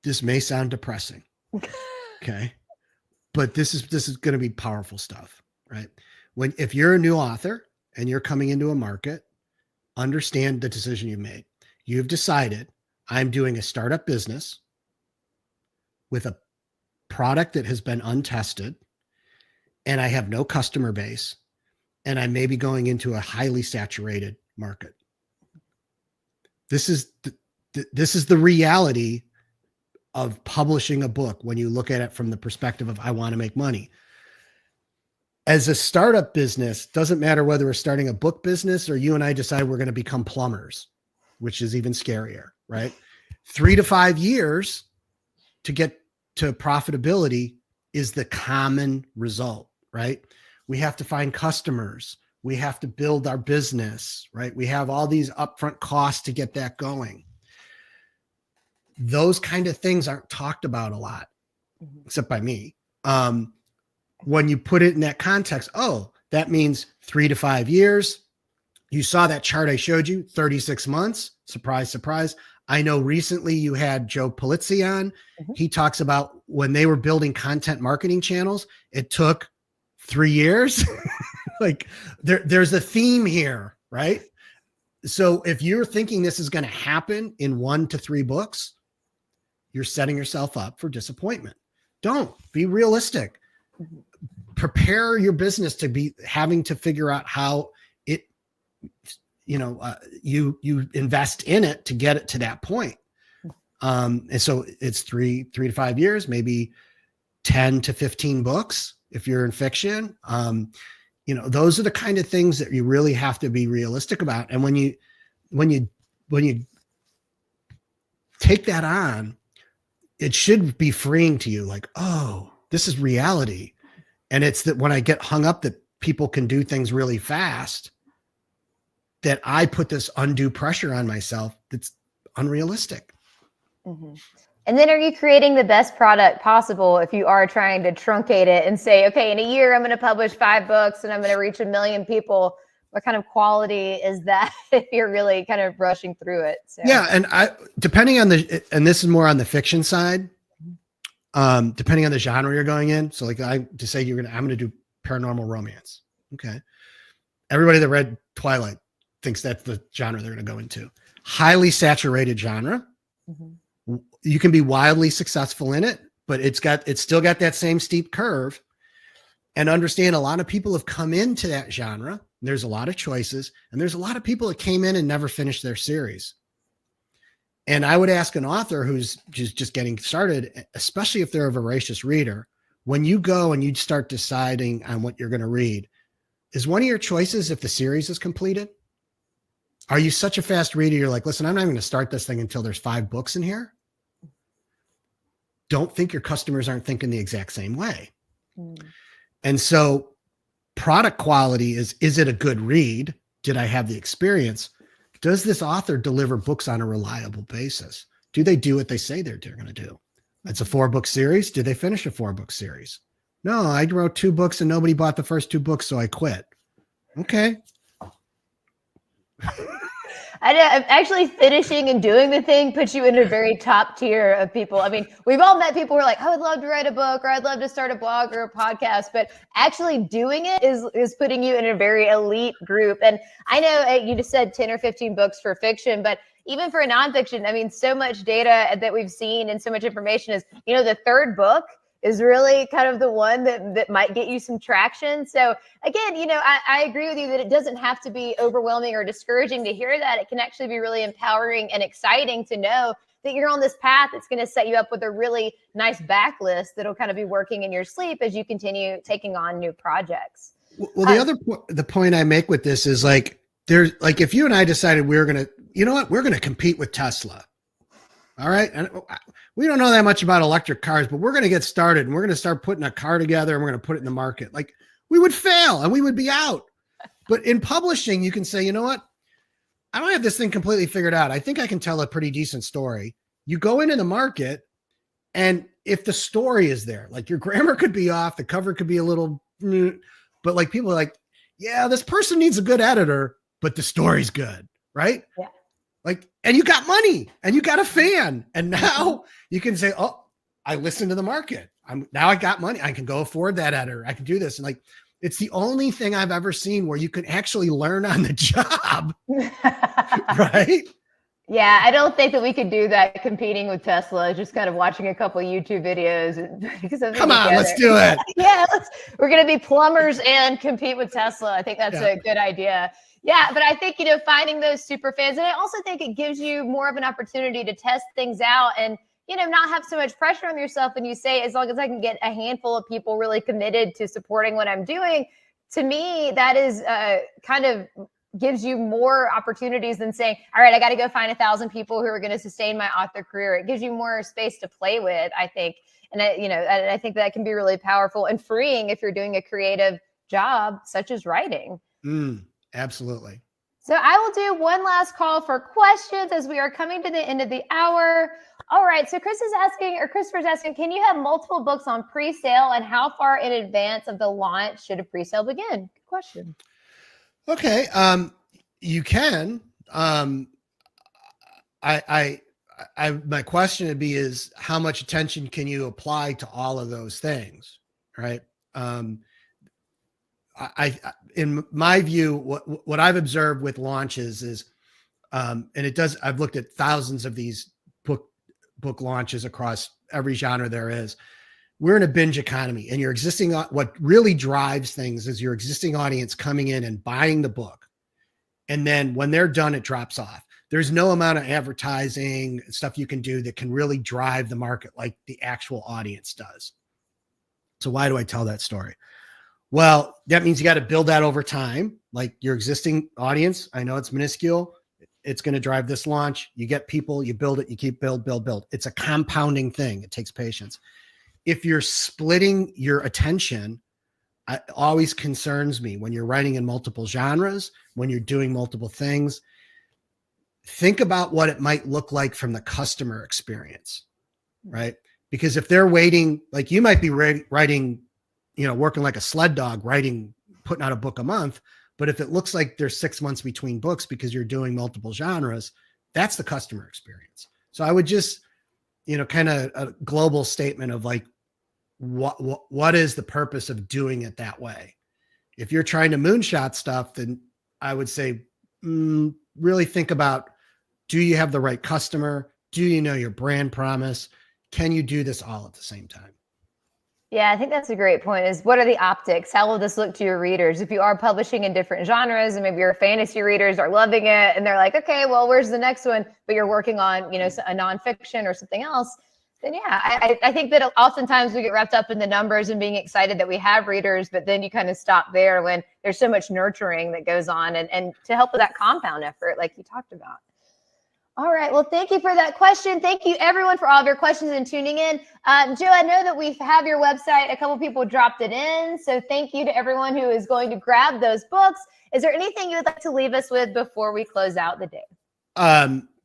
this may sound depressing. Okay. But this is going to be powerful stuff, right? If you're a new author and you're coming into a market, understand the decision you made. You've decided, I'm doing a startup business with a product that has been untested, and I have no customer base, and I may be going into a highly saturated market. This is the reality of publishing a book when you look at it from the perspective of, I want to make money. As a startup business, doesn't matter whether we're starting a book business or you and I decide we're going to become plumbers, which is even scarier, right? 3 to 5 years to get to profitability is the common result, right? We have to find customers. We have to build our business, right? We have all these upfront costs to get that going. Those kind of things aren't talked about a lot, except by me. When you put it in that context, that means 3 to 5 years. You saw that chart I showed you, 36 months. Surprise, surprise. I know recently you had Joe Polizzi on. Mm-hmm. He talks about when they were building content marketing channels, it took 3 years. Like there's a theme here, right? So if you're thinking this is going to happen in 1 to 3 books, you're setting yourself up for disappointment. Don't be realistic. Mm-hmm. Prepare your business to be having to figure out how it, you invest in it to get it to that point. And so it's 3 to 5 years, maybe 10 to 15 books if you're in fiction. Those are the kind of things that you really have to be realistic about. And when you take that on, it should be freeing to you, like, oh, this is reality. And it's that when I get hung up that people can do things really fast, that I put this undue pressure on myself that's unrealistic. Mm-hmm. And then are you creating the best product possible if you are trying to truncate it and say, okay, in a year, I'm going to publish 5 books and I'm going to reach 1 million people? What kind of quality is that if you're really kind of rushing through it? So. Yeah. And depending on and this is more on the fiction side, depending on the genre you're going in. So like I'm going to do paranormal romance. Okay. Everybody that read Twilight thinks that's the genre they're going to go into. Highly saturated genre. Mm-hmm. You can be wildly successful in it, but it's still got that same steep curve. And understand a lot of people have come into that genre. There's a lot of choices, and there's a lot of people that came in and never finished their series. And I would ask an author who's just getting started, especially if they're a voracious reader, when you go and you start deciding on what you're going to read, is one of your choices if the series is completed? Are you such a fast reader? You're like, listen, I'm not even going to start this thing until there's 5 books in here. Don't think your customers aren't thinking the exact same way. Mm. And so product quality is it a good read? Did I have the experience? Does this author deliver books on a reliable basis? Do they do what they say they're going to do? It's a 4-book series. Did they finish a 4-book series? No, I wrote 2 books and nobody bought the first 2 books, so I quit. Okay. I know, actually finishing and doing the thing puts you in a very top tier of people. I mean, we've all met people who are like, I would love to write a book, or I'd love to start a blog or a podcast, but actually doing it is putting you in a very elite group. And I know you just said 10 or 15 books for fiction, but even for nonfiction, I mean, so much data that we've seen and so much information is, the 3rd book is really kind of the one that might get you some traction. So again, I agree with you that it doesn't have to be overwhelming or discouraging to hear that. It can actually be really empowering and exciting to know that you're on this path that's going to set you up with a really nice backlist that'll kind of be working in your sleep as you continue taking on new projects. Well, the point I make with this is like, if you and I decided we're going to compete with Tesla. All right. And we don't know that much about electric cars, but we're going to get started and we're going to start putting a car together and we're going to put it in the market. Like, we would fail and we would be out. But in publishing, you can say, you know what? I don't have this thing completely figured out. I think I can tell a pretty decent story. You go into the market, and if the story is there, like your grammar could be off, the cover could be a little, but like people are like, yeah, this person needs a good editor, but the story's good. Right. Yeah. Like, and you got money and you got a fan, and now you can say, oh, I listened to the market. Now I got money. I can go afford that editor. I can do this. And like, it's the only thing I've ever seen where you can actually learn on the job. Right. Yeah. I don't think that we could do that competing with Tesla, just kind of watching a couple of YouTube videos. Come on, let's do it. Yeah. We're going to be plumbers and compete with Tesla. I think that's a good idea. Yeah, but I think, finding those super fans, and I also think it gives you more of an opportunity to test things out and, not have so much pressure on yourself. And you say, as long as I can get a handful of people really committed to supporting what I'm doing, to me, that is kind of gives you more opportunities than saying, all right, I got to go find 1,000 people who are going to sustain my author career. It gives you more space to play with, I think. And, I think that can be really powerful and freeing if you're doing a creative job, such as writing. Absolutely. So I will do one last call for questions as we are coming to the end of the hour. All right. So Christopher's asking, can you have multiple books on pre-sale, and how far in advance of the launch should a pre-sale begin? Good question. Okay. You can. My question would be is how much attention can you apply to all of those things? Right. In my view, what I've observed with launches is, and I've looked at thousands of these book launches across every genre there is. We're in a binge economy, and what really drives things is your existing audience coming in and buying the book. And then when they're done, it drops off. There's no amount of advertising stuff you can do that can really drive the market like the actual audience does. So why do I tell that story? Well, that means you got to build that over time. Like your existing audience, I know it's minuscule. It's going to drive this launch. You get people, you build it, you keep build. It's a compounding thing. It takes patience. If you're splitting your attention, it always concerns me when you're writing in multiple genres, when you're doing multiple things. Think about what it might look like from the customer experience, right? Because if they're waiting, like you might be writing, working like a sled dog, putting out a book a month. But if it looks like there's 6 months between books because you're doing multiple genres, that's the customer experience. So I would just, kind of a global statement of like, what is the purpose of doing it that way? If you're trying to moonshot stuff, then I would say, really think about, do you have the right customer? Do you know your brand promise? Can you do this all at the same time? Yeah, I think that's a great point, is what are the optics? How will this look to your readers? If you are publishing in different genres and maybe your fantasy readers are loving it and they're like, okay, well, where's the next one? But you're working on, a nonfiction or something else, then yeah, I think that oftentimes we get wrapped up in the numbers and being excited that we have readers, but then you kind of stop there when there's so much nurturing that goes on and to help with that compound effort like you talked about. All right. Well, thank you for that question. Thank you, everyone, for all of your questions and tuning in. Joe, I know that we have your website. A couple people dropped it in. So thank you to everyone who is going to grab those books. Is there anything you would like to leave us with before we close out the day?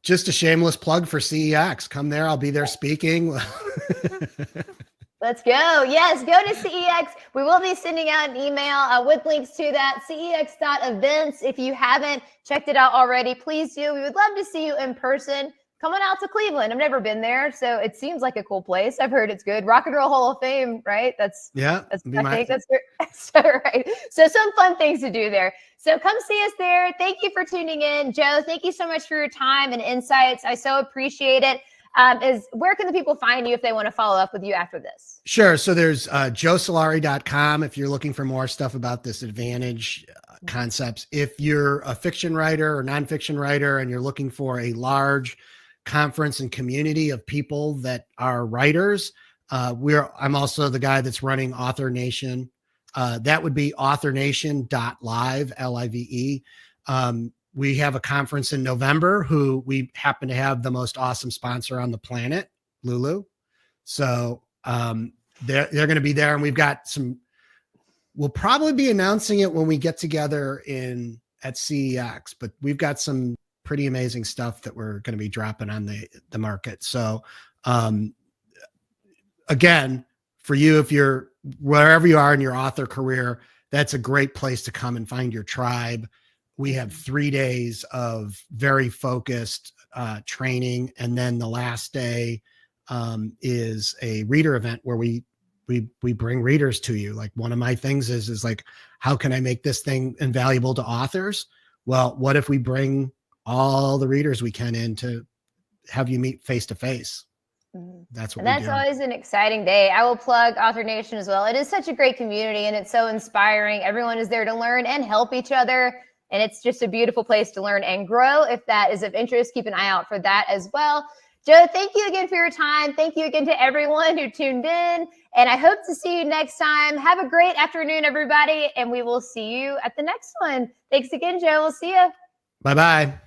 Just a shameless plug for CEX. Come there. I'll be there speaking. Let's go. Yes, go to CEX. We will be sending out an email with links to that, cex.events. If you haven't checked it out already, please do. We would love to see you in person. Coming out to Cleveland. I've never been there, so it seems like a cool place. I've heard it's good. Rock and Roll Hall of Fame, right? I think that's so right. So some fun things to do there. So come see us there. Thank you for tuning in. Joe, thank you so much for your time and insights. I so appreciate it. Where can the people find you if they want to follow up with you after this? Sure. So there's joesolari.com if you're looking for more stuff about this advantage concepts. If you're a fiction writer or nonfiction writer and you're looking for a large conference and community of people that are writers, I'm also the guy that's running Author Nation. That would be authornation.live, Live. We have a conference in November who we happen to have the most awesome sponsor on the planet, Lulu. So they're going to be there, and we've got we'll probably be announcing it when we get together at CEX, but we've got some pretty amazing stuff that we're going to be dropping on the market. So again, for you, if you're wherever you are in your author career, that's a great place to come and find your tribe. We have 3 days of very focused training. And then the last day is a reader event where we bring readers to you. Like one of my things is like, how can I make this thing invaluable to authors? Well, what if we bring all the readers we can in to have you meet face to face? That's what that's always an exciting day. I will plug Author Nation as well. It is such a great community and it's so inspiring. Everyone is there to learn and help each other. And it's just a beautiful place to learn and grow. If that is of interest, keep an eye out for that as well. Joe, thank you again for your time. Thank you again to everyone who tuned in. And I hope to see you next time. Have a great afternoon, everybody. And we will see you at the next one. Thanks again, Joe. We'll see you. Bye-bye.